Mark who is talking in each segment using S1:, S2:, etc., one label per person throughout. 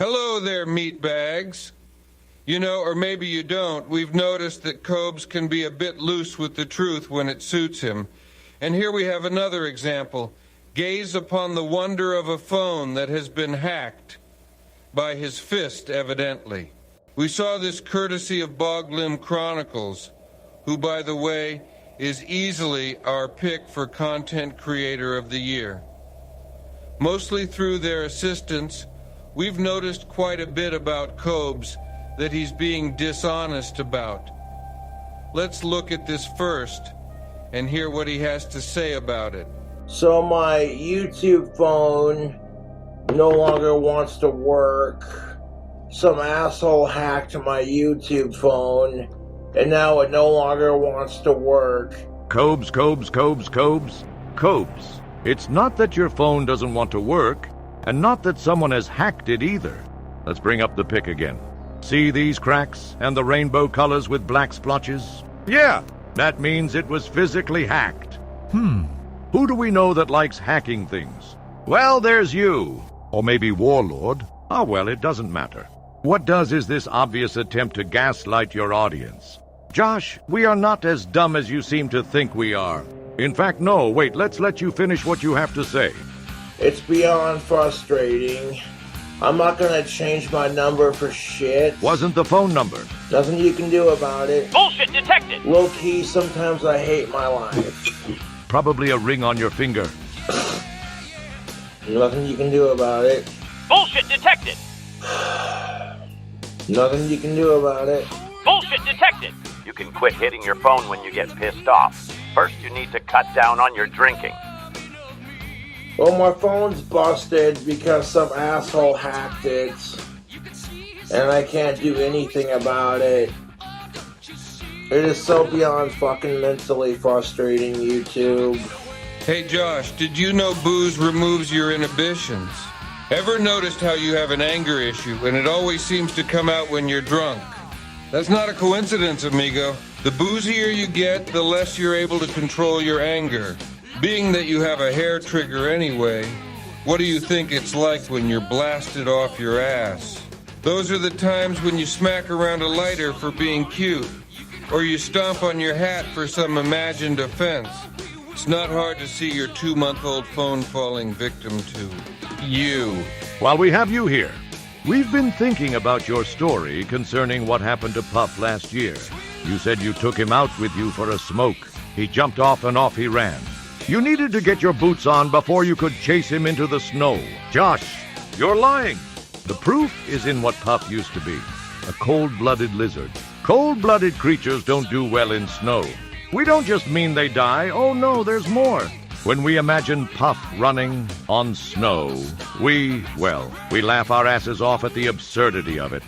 S1: Hello there, meatbags. You know, or maybe you don't, we've noticed that Cobes can be a bit loose with the truth when it suits him. And here we have another example. Gaze upon the wonder of a phone that has been hacked by his fist, evidently. We saw this courtesy of Boglim Chronicles, who, by the way, is easily our pick for Content Creator of the Year. Mostly through their assistance, we've noticed quite a bit about Cobes that he's being dishonest about. Let's look at this first and hear what he has to say about it.
S2: So my YouTube phone no longer wants to work. Some asshole hacked my YouTube phone, and now it no longer wants to work.
S3: Cobes. It's not that your phone doesn't want to work, and not that someone has hacked it either. Let's bring up the pic again. See these cracks and the rainbow colors with black splotches? Yeah, that means it was physically hacked. Who do we know that likes hacking things? Well, there's you. Or maybe Warlord. Ah, well, it doesn't matter. What does is this obvious attempt to gaslight your audience. Josh, we are not as dumb as you seem to think we are. In fact, no, wait, let's let you finish what you have to say.
S2: It's beyond frustrating. I'm not gonna change my number for shit.
S3: Wasn't the phone number.
S2: Nothing you can do about it.
S4: Bullshit detected!
S2: Low-key, sometimes I hate my life.
S3: Probably a ring on your finger.
S2: Nothing you can do about it.
S4: Bullshit detected!
S2: Nothing you can do about it.
S4: Bullshit detected! You can quit hitting your phone when you get pissed off. First, you need to cut down on your drinking.
S2: Well, my phone's busted because some asshole hacked it. And I can't do anything about it. It is so beyond fucking mentally frustrating, YouTube.
S1: Hey Josh, did you know booze removes your inhibitions? Ever noticed how you have an anger issue and it always seems to come out when you're drunk? That's not a coincidence, amigo. The boozier you get, the less you're able to control your anger. Being that you have a hair trigger anyway, what do you think it's like when you're blasted off your ass? Those are the times when you smack around a lighter for being cute, or you stomp on your hat for some imagined offense. It's not hard to see your 2-month-old phone falling victim to you.
S3: While we have you here, we've been thinking about your story concerning what happened to Puff last year. You said you took him out with you for a smoke. He jumped off and off he ran. You needed to get your boots on before you could chase him into the snow. Josh, you're lying. The proof is in what Puff used to be, a cold-blooded lizard. Cold-blooded creatures don't do well in snow. We don't just mean they die. Oh no, there's more. When we imagine Puff running on snow, we laugh our asses off at the absurdity of it.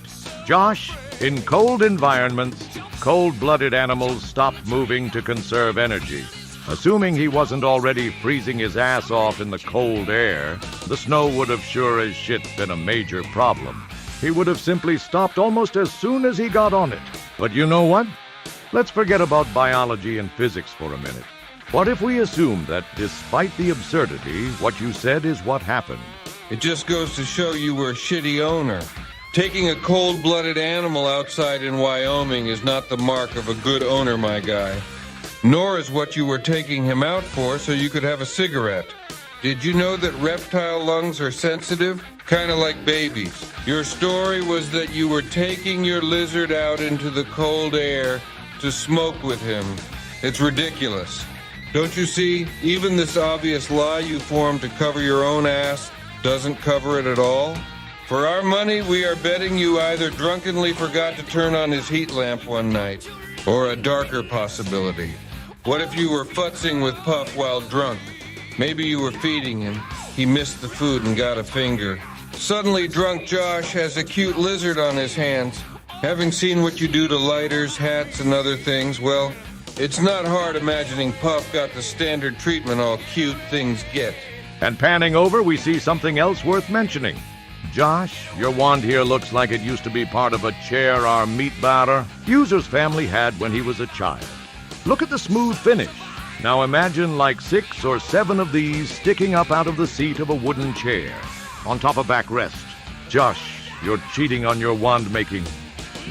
S3: Josh, in cold environments, cold-blooded animals stopped moving to conserve energy. Assuming he wasn't already freezing his ass off in the cold air, the snow would have sure as shit been a major problem. He would have simply stopped almost as soon as he got on it. But you know what? Let's forget about biology and physics for a minute. What if we assume that, despite the absurdity, what you said is what happened?
S1: It just goes to show you were a shitty owner. Taking a cold-blooded animal outside in Wyoming is not the mark of a good owner, my guy. Nor is what you were taking him out for so you could have a cigarette. Did you know that reptile lungs are sensitive? Kind of like babies. Your story was that you were taking your lizard out into the cold air to smoke with him. It's ridiculous. Don't you see? Even this obvious lie you formed to cover your own ass doesn't cover it at all. For our money, we are betting you either drunkenly forgot to turn on his heat lamp one night, or a darker possibility. What if you were futzing with Puff while drunk? Maybe you were feeding him. He missed the food and got a finger. Suddenly, drunk Josh has a cute lizard on his hands. Having seen what you do to lighters, hats, and other things, well, it's not hard imagining Puff got the standard treatment all cute things get.
S3: And panning over, we see something else worth mentioning. Josh, your wand here looks like it used to be part of a chair our meat batter User's family had when he was a child. Look at the smooth finish. Now imagine like 6 or 7 of these sticking up out of the seat of a wooden chair, on top of backrest. Josh, You're cheating on your wand making.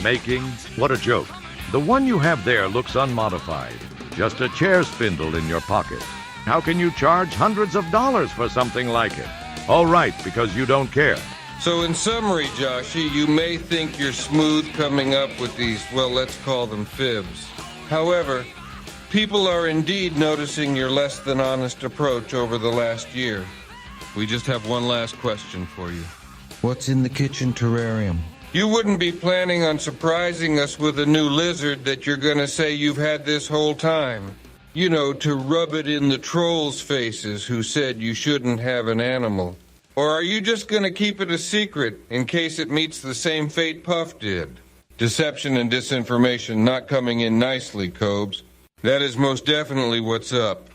S3: Making? What a joke. The one you have there looks unmodified. Just a chair spindle in your pocket. How can you charge hundreds of dollars for something like it? All right, because you don't care.
S1: So in summary, Joshy, you may think you're smooth coming up with these, well, let's call them fibs. However, people are indeed noticing your less than honest approach over the last year. We just have one last question for you.
S5: What's in the kitchen terrarium?
S1: You wouldn't be planning on surprising us with a new lizard that you're gonna say you've had this whole time? You know, to rub it in the trolls' faces who said you shouldn't have an animal. Or are you just gonna keep it a secret in case it meets the same fate Puff did? Deception and disinformation not coming in nicely, Cobes. That is most definitely what's up.